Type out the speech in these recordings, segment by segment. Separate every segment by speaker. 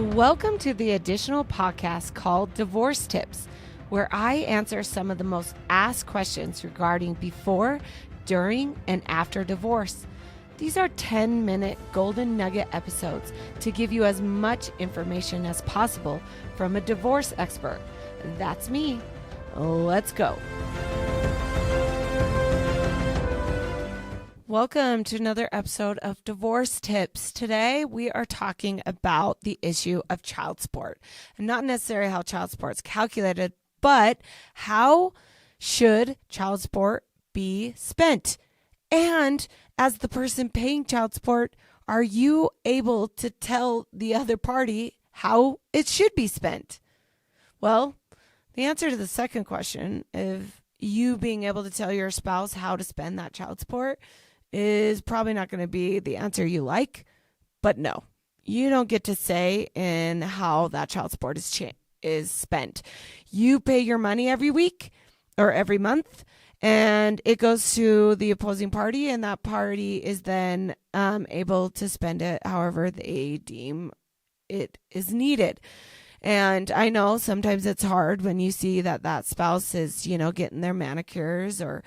Speaker 1: Welcome to the additional podcast called Divorce Tips, where I answer some of the most asked questions regarding before, during, and after divorce. These are 10-minute golden nugget episodes to give you as much information as possible from a divorce expert. That's me. Let's go. Welcome to another episode of Divorce Tips. Today we are talking about the issue of child support, and not necessarily how child support is calculated, but how should child support be spent? And as the person paying child support, are you able to tell the other party how it should be spent? Well, the answer to the second question, of you being able to tell your spouse how to spend that child support, is probably not going to be the answer you like. But no, you don't get to say in how that child support is spent. You pay your money every week or every month, and it goes to the opposing party, and that party is then able to spend it however they deem it is needed. And I know sometimes it's hard when you see that spouse is, getting their manicures or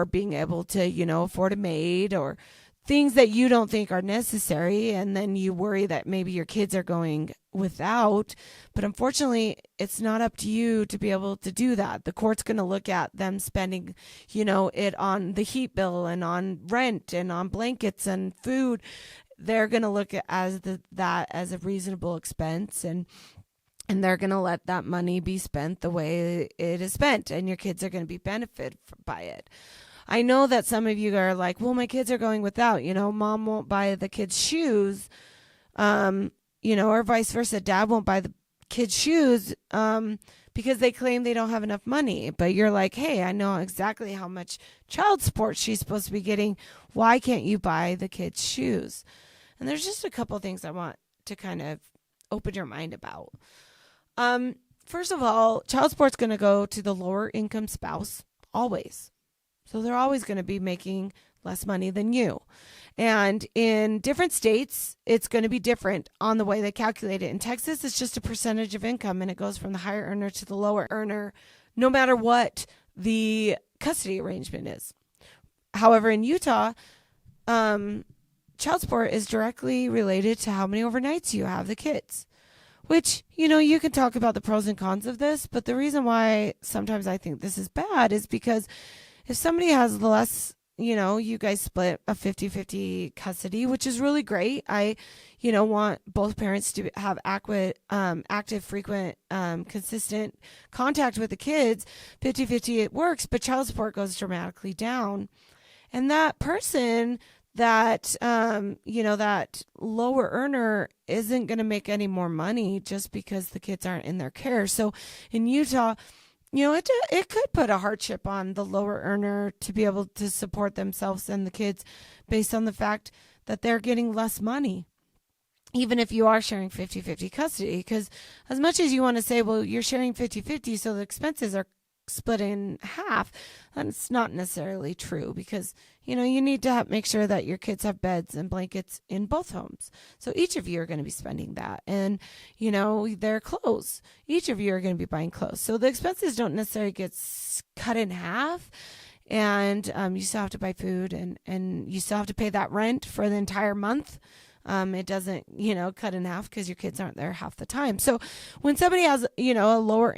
Speaker 1: being able to, afford a maid or things that you don't think are necessary. And then you worry that maybe your kids are going without. But unfortunately, it's not up to you to be able to do that. The court's going to look at them spending, it on the heat bill and on rent and on blankets and food. They're going to look at that as a reasonable expense, and they're going to let that money be spent the way it is spent, and your kids are going to be benefited by it. I know that some of you are like, well, my kids are going without, mom won't buy the kids shoes, or vice versa. Dad won't buy the kids shoes because they claim they don't have enough money. But you're like, hey, I know exactly how much child support she's supposed to be getting. Why can't you buy the kids shoes? And there's just a couple of things I want to kind of open your mind about. First of all, child support's going to go to the lower income spouse, always. So they're always going to be making less money than you. And in different states, it's going to be different on the way they calculate it. In Texas, it's just a percentage of income, and it goes from the higher earner to the lower earner, no matter what the custody arrangement is. However, in Utah, child support is directly related to how many overnights you have the kids. Which, you can talk about the pros and cons of this, but the reason why sometimes I think this is bad is because if somebody has less, you guys split a 50-50 custody, which is really great. I, want both parents to have active, frequent, consistent contact with the kids. 50-50, it works, but child support goes dramatically down. And that person that, that lower earner isn't going to make any more money just because the kids aren't in their care. So in Utah, it could put a hardship on the lower earner to be able to support themselves and the kids based on the fact that they're getting less money, even if you are sharing 50-50 custody. Because as much as you want to say, well, you're sharing 50-50, so the expenses are split in half, that's not necessarily true, because you need to make sure that your kids have beds and blankets in both homes. So each of you are going to be spending that, and their clothes, each of you are going to be buying clothes. So the expenses don't necessarily get cut in half, and you still have to buy food, and you still have to pay that rent for the entire month. It doesn't, cut in half because your kids aren't there half the time. So when somebody has, a lower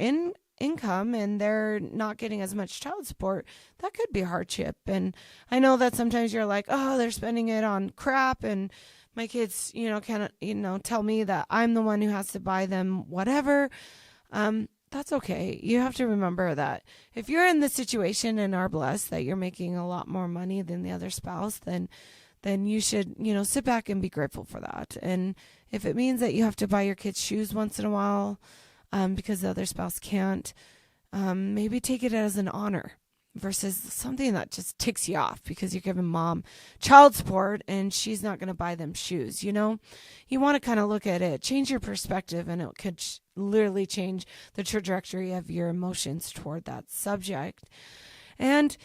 Speaker 1: income and they're not getting as much child support, that could be a hardship. And I know that sometimes you're like, oh, they're spending it on crap, and my kids, can't, tell me that I'm the one who has to buy them whatever. That's okay. You have to remember that if you're in this situation and are blessed that you're making a lot more money than the other spouse, then you should, sit back and be grateful for that. And if it means that you have to buy your kids shoes once in a while, because the other spouse can't, maybe take it as an honor versus something that just ticks you off because you're giving mom child support and she's not going to buy them shoes. You want to kind of look at it, change your perspective, and it could literally change the trajectory of your emotions toward that subject. And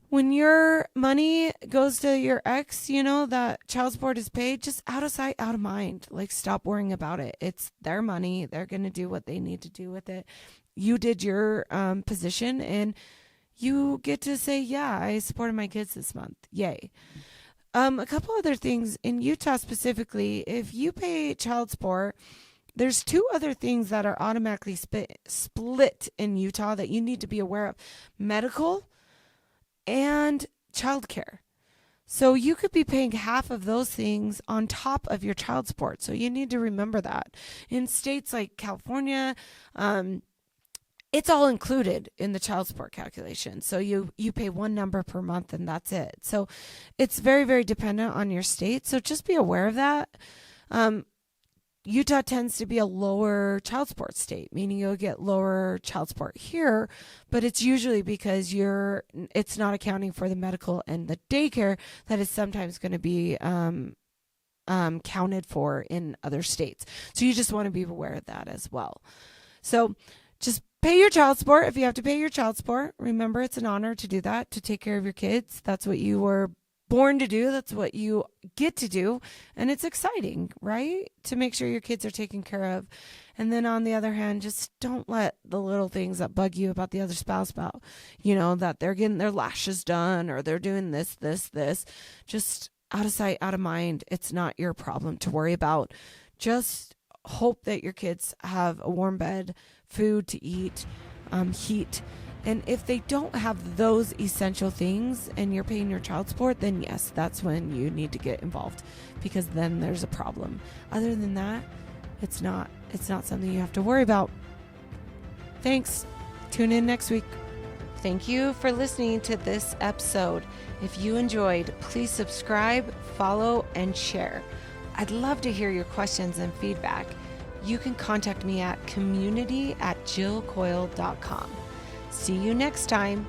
Speaker 1: when your money goes to your ex, that child support is paid, just out of sight, out of mind. Like, stop worrying about it. It's their money. They're going to do what they need to do with it. You did your position, and you get to say, yeah, I supported my kids this month. Yay. A couple other things in Utah specifically, if you pay child support, there's two other things that are automatically split in Utah that you need to be aware of: medical and childcare. So you could be paying half of those things on top of your child support. So you need to remember that. In states like California, it's all included in the child support calculation. So you pay one number per month and that's it. So it's very, very dependent on your state. So just be aware of that. Utah tends to be a lower child support state, meaning you'll get lower child support here, but it's usually because it's not accounting for the medical and the daycare that is sometimes going to be counted for in other states. So you just want to be aware of that as well. So just pay your child support. If you have to pay your child support, remember it's an honor to do that, to take care of your kids. That's what you were born to do. That's what you get to do. And it's exciting, right? To make sure your kids are taken care of. And then on the other hand, just don't let the little things that bug you about the other spouse about, that they're getting their lashes done or they're doing this. Just out of sight, out of mind. It's not your problem to worry about. Just hope that your kids have a warm bed, food to eat, heat. And if they don't have those essential things and you're paying your child support, then yes, that's when you need to get involved, because then there's a problem. Other than that, it's not something you have to worry about. Thanks. Tune in next week. Thank you for listening to this episode. If you enjoyed, please subscribe, follow, and share. I'd love to hear your questions and feedback. You can contact me at community@jillcoyle.com. See you next time.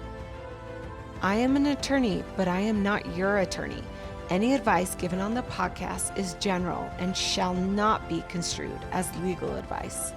Speaker 1: I am an attorney, but I am not your attorney. Any advice given on the podcast is general and shall not be construed as legal advice.